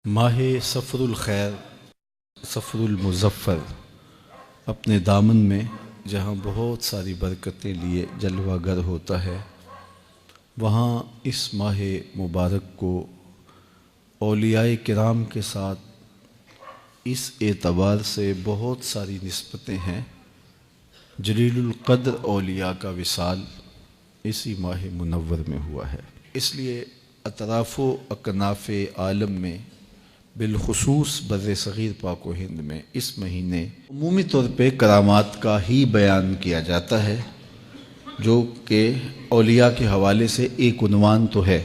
ماہ سفر الخیر، سفر المظفر اپنے دامن میں جہاں بہت ساری برکتیں لیے جلوہ گر ہوتا ہے، وہاں اس ماہ مبارک کو اولیاء کرام کے ساتھ اس اعتبار سے بہت ساری نسبتیں ہیں۔ جلیل القدر اولیاء کا وصال اسی ماہ منور میں ہوا ہے، اس لیے اطراف و اکناف عالم میں بالخصوص بر صغیر پاک و ہند میں اس مہینے عمومی طور پہ کرامات کا ہی بیان کیا جاتا ہے، جو کہ اولیاء کے حوالے سے ایک عنوان تو ہے،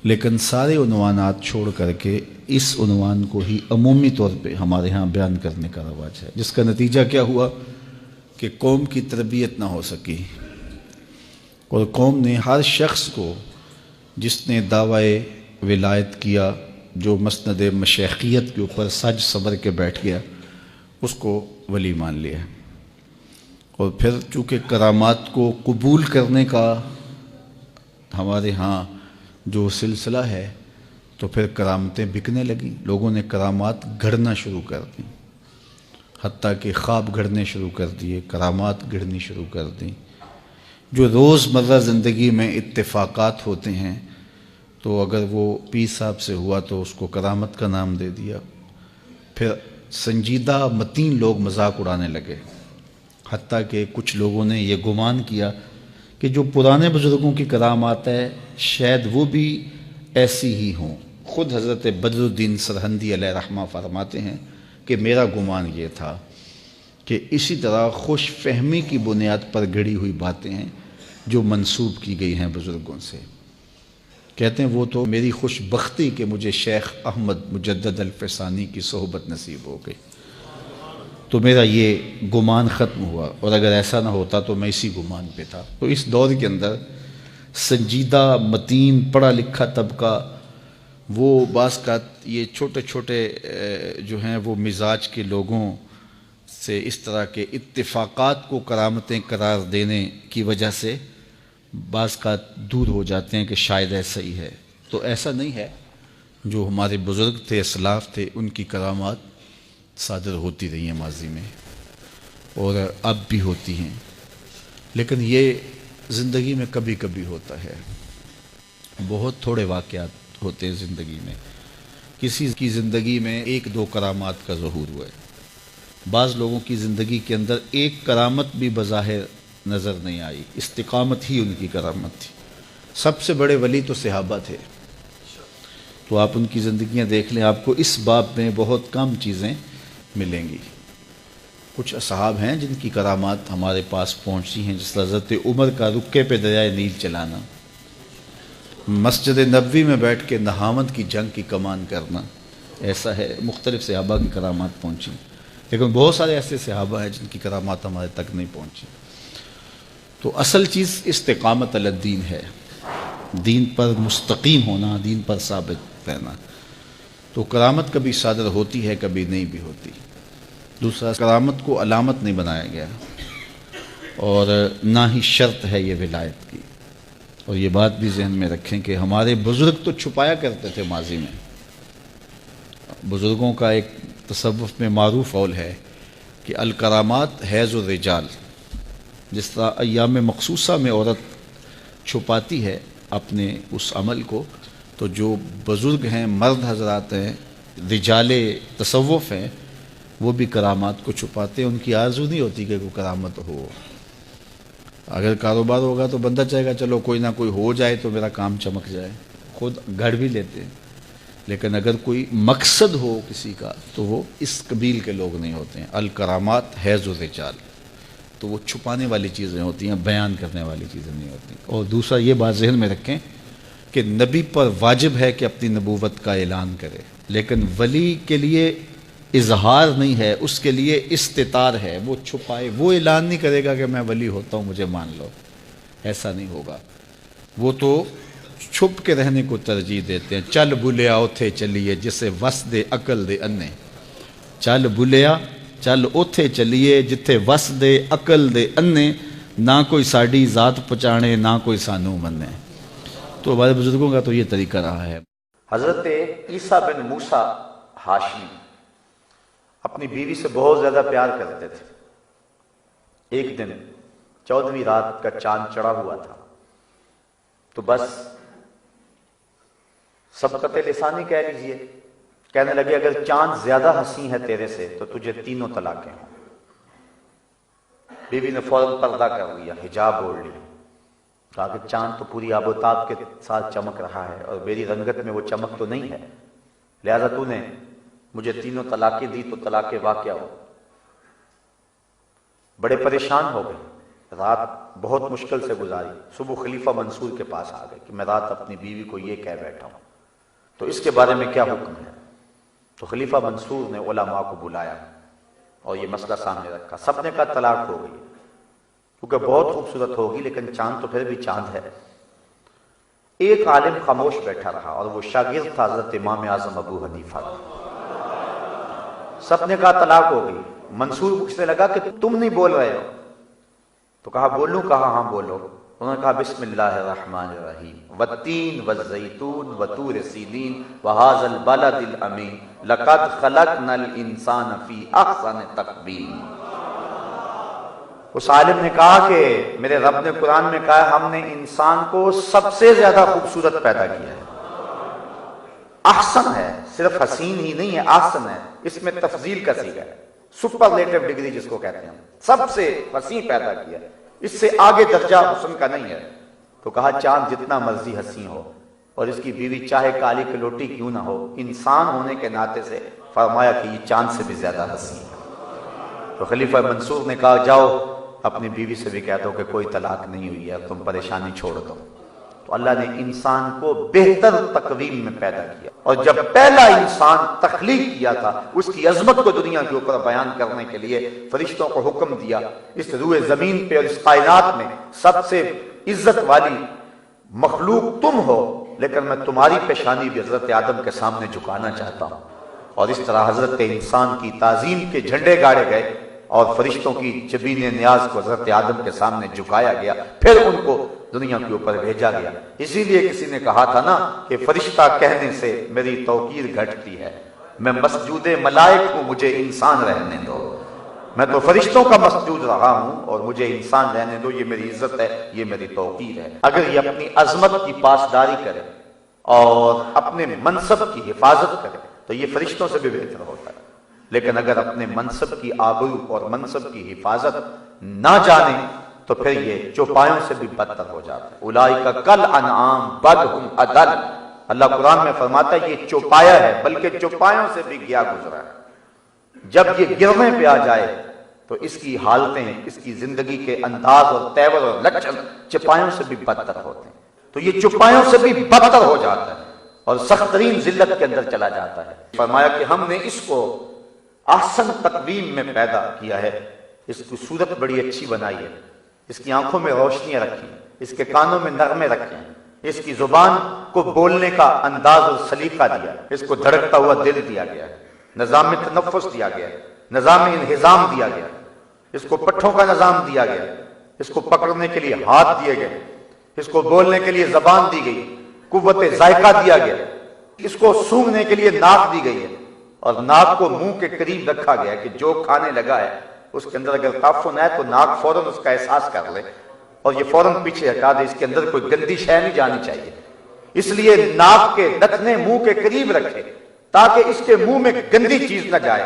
لیکن سارے عنوانات چھوڑ کر کے اس عنوان کو ہی عمومی طور پہ ہمارے ہاں بیان کرنے کا رواج ہے، جس کا نتیجہ کیا ہوا کہ قوم کی تربیت نہ ہو سکی، اور قوم نے ہر شخص کو جس نے دعوی ولایت کیا، جو مسند مشیخیت کے اوپر سج سبر کے بیٹھ گیا، اس کو ولی مان لیا۔ اور پھر چونکہ کرامات کو قبول کرنے کا ہمارے ہاں جو سلسلہ ہے، تو پھر کرامتیں بکنے لگیں، لوگوں نے کرامات گھڑنا شروع کر دیں، حتیٰ کہ خواب گھڑنے شروع کر دیے، کرامات گھڑنی شروع کر دیں۔ جو روزمرہ زندگی میں اتفاقات ہوتے ہیں، تو اگر وہ پیر صاحب سے ہوا تو اس کو کرامت کا نام دے دیا۔ پھر سنجیدہ متین لوگ مذاق اڑانے لگے، حتیٰ کہ کچھ لوگوں نے یہ گمان کیا کہ جو پرانے بزرگوں کی کرامات ہے شاید وہ بھی ایسی ہی ہوں۔ خود حضرت بدر الدین سرہندی علیہ رحمہ فرماتے ہیں کہ میرا گمان یہ تھا کہ اسی طرح خوش فہمی کی بنیاد پر گھڑی ہوئی باتیں ہیں جو منسوب کی گئی ہیں بزرگوں سے۔ کہتے ہیں وہ تو میری خوش بختی کہ مجھے شیخ احمد مجدد الفسانی کی صحبت نصیب ہو گئی، تو میرا یہ گمان ختم ہوا، اور اگر ایسا نہ ہوتا تو میں اسی گمان پہ تھا۔ تو اس دور کے اندر سنجیدہ متین پڑھا لکھا طبقہ وہ بعض کا یہ چھوٹے چھوٹے جو ہیں وہ مزاج کے لوگوں سے اس طرح کے اتفاقات کو کرامتیں قرار دینے کی وجہ سے بعض کا دور ہو جاتے ہیں کہ شاید ایسا ہی ہے۔ تو ایسا نہیں ہے، جو ہمارے بزرگ تھے، اسلاف تھے، ان کی کرامات صادر ہوتی رہی ہیں ماضی میں، اور اب بھی ہوتی ہیں، لیکن یہ زندگی میں کبھی کبھی ہوتا ہے، بہت تھوڑے واقعات ہوتے ہیں زندگی میں۔ کسی کی زندگی میں ایک دو کرامات کا ظہور ہوا ہے، بعض لوگوں کی زندگی کے اندر ایک کرامت بھی بظاہر نظر نہیں آئی، استقامت ہی ان کی کرامت تھی۔ سب سے بڑے ولی تو صحابہ تھے، تو آپ ان کی زندگیاں دیکھ لیں، آپ کو اس باب میں بہت کم چیزیں ملیں گی۔ کچھ اصحاب ہیں جن کی کرامات ہمارے پاس پہنچی ہیں، جس حضرت عمر کا رکے پہ دریائے نیل چلانا، مسجد نبوی میں بیٹھ کے نہاوند کی جنگ کی کمان کرنا، ایسا ہے۔ مختلف صحابہ کی کرامات پہنچی، لیکن بہت سارے ایسے صحابہ ہیں جن کی کرامات ہمارے تک نہیں پہنچی۔ تو اصل چیز استقامت علی الدین ہے، دین پر مستقیم ہونا، دین پر ثابت رہنا۔ تو کرامت کبھی صادر ہوتی ہے، کبھی نہیں بھی ہوتی۔ دوسرا، کرامت کو علامت نہیں بنایا گیا، اور نہ ہی شرط ہے یہ ولایت کی۔ اور یہ بات بھی ذہن میں رکھیں کہ ہمارے بزرگ تو چھپایا کرتے تھے ماضی میں۔ بزرگوں کا ایک تصوف میں معروف قول ہے کہ الکرامات حیض الرجال، جس طرح ایام مخصوصہ میں عورت چھپاتی ہے اپنے اس عمل کو، تو جو بزرگ ہیں، مرد حضرات ہیں، رجال تصوف ہیں، وہ بھی کرامات کو چھپاتے ہیں۔ ان کی آرزو نہیں ہوتی کہ کوئی کرامت ہو۔ اگر کاروبار ہوگا تو بندہ چاہے گا چلو کوئی نہ کوئی ہو جائے تو میرا کام چمک جائے، خود گھڑ بھی لیتے ہیں، لیکن اگر کوئی مقصد ہو کسی کا تو وہ اس قبیل کے لوگ نہیں ہوتے ہیں۔ الکرامات حیض الرجال، تو وہ چھپانے والی چیزیں ہوتی ہیں، بیان کرنے والی چیزیں نہیں ہوتی۔ اور دوسرا یہ بات ذہن میں رکھیں کہ نبی پر واجب ہے کہ اپنی نبوت کا اعلان کرے، لیکن ولی کے لیے اظہار نہیں ہے، اس کے لیے استتار ہے، وہ چھپائے، وہ اعلان نہیں کرے گا کہ میں ولی ہوتا ہوں مجھے مان لو، ایسا نہیں ہوگا۔ وہ تو چھپ کے رہنے کو ترجیح دیتے ہیں۔ چل بلیا اوتھے چلیے جسے وس دے عقل دے انے، چل بلیا چل اوتھے چلیے جتھے وس دے عقل دے انے، نہ کوئی ساڈی ذات پہچانے نہ کوئی سانو منے۔ تو ہمارے بزرگوں کا تو یہ طریقہ رہا ہے۔ حضرت عیسیٰ بن موسیٰ ہاشمی اپنی بیوی سے بہت زیادہ پیار کرتے تھے۔ ایک دن 14ویں رات کا چاند چڑھا ہوا تھا، تو بس سبقت لسانی کہہ لیجئے، کہنے لگے اگر چاند زیادہ حسین ہے تیرے سے تو تجھے تینوں طلاقیں ہوں۔ بیوی نے فوراً پردہ کر لیا، حجاب اوڑھ لیا، کہا کہ چاند تو پوری آب و تاب کے ساتھ چمک رہا ہے اور میری رنگت میں وہ چمک تو نہیں ہے، لہذا تو نے مجھے تینوں طلاقیں دی تو طلاق واقع ہو۔ بڑے پریشان ہو گئے، رات بہت مشکل سے گزاری، صبح خلیفہ منصور کے پاس آ گئے کہ میں رات اپنی بیوی کو یہ کہہ بیٹھا ہوں، تو اس کے بارے میں کیا حکم ہے؟ تو خلیفہ منصور نے علماء کو بلایا اور یہ مسئلہ سامنے رکھا۔ سب نے کہا طلاق ہو گئی، کیونکہ بہت خوبصورت ہوگی لیکن چاند تو پھر بھی چاند ہے۔ ایک عالم خاموش بیٹھا رہا اور وہ شاگرد تھا حضرت امام اعظم ابو حنیفہ۔ سب نے کہا طلاق ہو گئی۔ منصور پوچھنے لگا کہ تم نہیں بول رہے ہو، تو کہا بولوں؟ کہا ہاں بولو۔ انہوں نے کہا بسم اللہ الرحمن الرحیم، والتین والزیتون وطور سینین وہذا البلد الامین لقد خلقنا الانسان فی احسن تقویم۔ اس عالم نے کہا کہ میرے رب نے قرآن میں کہا ہم نے انسان کو سب سے زیادہ خوبصورت پیدا کیا ہے۔ احسن ہے، صرف حسین ہی نہیں ہے، احسن ہے، اس میں تفضیل کا صیغہ ہے، سپرلیٹو ڈگری جس کو کہتے ہیں، سب سے حسین پیدا کیا، اس سے آگے درجہ حسن کا نہیں ہے۔ تو کہا چاند جتنا مرضی حسین ہو اور اس کی بیوی چاہے کالی کلوٹی کیوں نہ ہو، انسان ہونے کے ناطے سے فرمایا کہ یہ چاند سے بھی زیادہ حسین ہے۔ تو خلیفہ منصور نے کہا جاؤ اپنی بیوی سے بھی کہہ دو کہ کوئی طلاق نہیں ہوئی ہے، تم پریشانی چھوڑ دو۔ تو اللہ نے انسان کو بہتر تقویم میں پیدا کیا، اور جب پہلا انسان تخلیق کیا تھا اس کی عظمت کو دنیا کے اوپر بیان کرنے کے لیے فرشتوں کو حکم دیا اس روئے زمین پہ اور اس کائنات میں سب سے عزت والی مخلوق تم ہو، لیکن میں تمہاری پیشانی بھی حضرت آدم کے سامنے جھکانا چاہتا ہوں۔ اور اس طرح حضرت انسان کی تعظیم کے جھنڈے گاڑے گئے اور فرشتوں کی جبین نیاز کو حضرت آدم کے سامنے جھکایا گیا، پھر ان کو دنیا کے اوپر بھیجا گیا۔ اسی لیے کسی نے کہا تھا نا کہ فرشتہ کہنے سے میری توقیر گھٹتی ہے، میں مسجود ملائک ہوں مجھے انسان رہنے دو، میں تو فرشتوں کا مسجود رہا ہوں اور مجھے انسان رہنے دو، یہ میری عزت ہے، یہ میری توقیر ہے۔ اگر یہ اپنی عظمت کی پاسداری کرے اور اپنے منصب کی حفاظت کرے تو یہ فرشتوں سے بھی بہتر ہوتا ہے، لیکن اگر اپنے منصب کی آبرو اور منصب کی حفاظت نہ جانے تو پھر یہ چوپایوں سے بھی بدتر ہو جاتا ہے۔ اولئک کالانعام بل ہم اضل، اللہ قرآن میں فرماتا ہے یہ چوپایا ہے بلکہ چوپایوں سے بھی گیا گزرا ہے۔ جب یہ گرنے پہ آ جائے تو اس کی حالتیں، اس کی زندگی کے انداز اور تیور اور لچن چوپایوں سے بھی بدتر ہوتے ہیں، تو یہ چوپایوں سے بھی بدتر ہو جاتا ہے اور سخت ترین ذلت کے اندر چلا جاتا ہے۔ فرمایا کہ ہم نے اس کو احسن تقویم میں پیدا کیا ہے، اس کی صورت بڑی اچھی بنائی ہے، اس کی آنکھوں میں روشنیاں رکھی، اس کے کانوں میں نغمے رکھے، اس کی زبان کو بولنے کا انداز اور سلیقہ دیا، اس کو دھڑکتا ہوا دل دیا گیا، نظام تنفس دیا گیا، نظام انہضام دیا گیا، اس کو پٹھوں کا نظام دیا گیا، اس کو پکڑنے کے لیے ہاتھ دیے گئے، اس کو بولنے کے لیے زبان دی گئی، قوت ذائقہ دیا گیا، اس کو سونگھنے کے لیے ناک دی گئی ہے اور ناک کو منہ کے قریب رکھا گیا کہ جو کھانے لگا ہے اس کے اندر اگر تعفن ہے تو ناک فوراً اس کا احساس کر لے اور یہ فوراً پیچھے ہٹا دے، اس کے اندر کوئی گندی شے نہیں جانی چاہیے، اس لیے ناک کے نتنے منہ کے قریب رکھے تاکہ اس کے منہ میں گندی چیز نہ جائے۔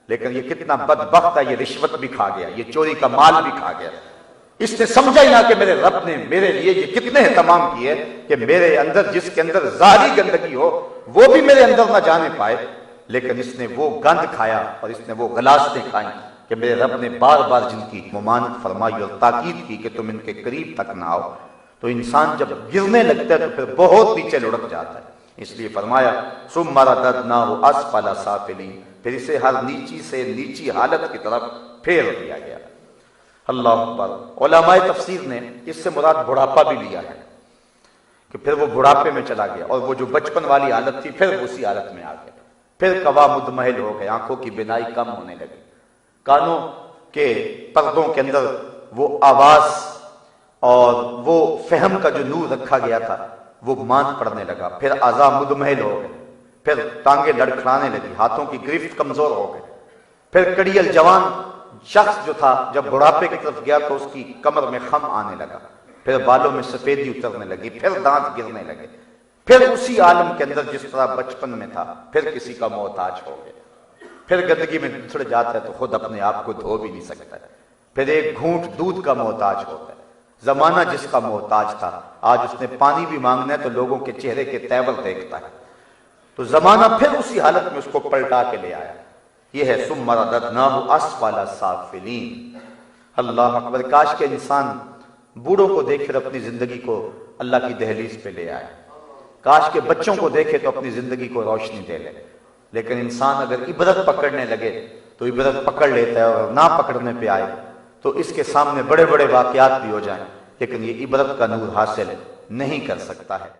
لیکن یہ کتنا بدبخت ہے، یہ رشوت بھی کھا گیا، یہ چوری کا مال بھی کھا گیا، اس نے سمجھا ہی نہ کہ میرے رب نے میرے لیے یہ کتنے اہتمام کیے کہ میرے اندر جس کے اندر ظاہری گندگی ہو وہ بھی میرے اندر نہ جانے پائے، لیکن اس نے وہ گند کھایا اور اس نے وہ غلاظتیں کھائیں کہ میرے رب نے بار بار جن کی ممانعت فرمائی اور تاکید کی کہ تم ان کے قریب تک نہ آؤ۔ تو انسان جب گرنے لگتا ہے تو پھر بہت نیچے لڑک جاتا ہے، اس لیے فرمایا ثم رددناہ اسفل سافلین، پھر اسے ہر نیچی سے نیچی حالت کی طرف پھیر دیا گیا۔ اللہ اکبر۔ علماء تفسیر نے اس سے مراد بڑھاپا بھی لیا ہے کہ پھر وہ بڑھاپے میں چلا گیا اور وہ جو بچپن والی حالت تھی پھر اسی حالت میں آ گیا، پھر قوا مدمحل ہو گئے، آنکھوں کی بینائی کم ہونے لگی، کانوں کے پردوں کے اندر وہ آواز اور وہ فہم کا جو نور رکھا گیا تھا وہ مان پڑنے لگا، پھر اعضاء مدمحل ہو گئے، پھر ٹانگیں لڑکھڑانے لگی، ہاتھوں کی گرفت کمزور ہو گئے، پھر کڑیل جوان شخص جو تھا جب بڑھاپے کی طرف گیا تو اس کی کمر میں خم آنے لگا، پھر بالوں میں سفیدی اترنے لگی، پھر دانت گرنے لگے، پھر اسی عالم کے اندر جس طرح بچپن میں تھا پھر کسی کا محتاج ہو گیا، پھر گندگی میں بچھڑ جاتا ہے تو خود اپنے آپ کو دھو بھی نہیں سکتا ہے، پھر ایک گھونٹ دودھ کا محتاج ہوتا ہے۔ زمانہ جس کا محتاج تھا آج اس نے پانی بھی مانگنا ہے تو لوگوں کے چہرے کے تیور دیکھتا ہے، تو زمانہ پھر اسی حالت میں اس کو پلٹا کے لے آیا۔ یہ ہے ثم رددناہ اسفل سافلین۔ اللہ اکبر، کاش کے انسان بوڑھوں کو دیکھ کر اپنی زندگی کو اللہ کی دہلیز پہ لے آئے، کاش کے بچوں کو دیکھے تو اپنی زندگی کو روشنی دے لے، لیکن انسان اگر عبرت پکڑنے لگے تو عبرت پکڑ لیتا ہے، اور نہ پکڑنے پہ آئے تو اس کے سامنے بڑے بڑے واقعات بھی ہو جائیں لیکن یہ عبرت کا نور حاصل نہیں کر سکتا ہے۔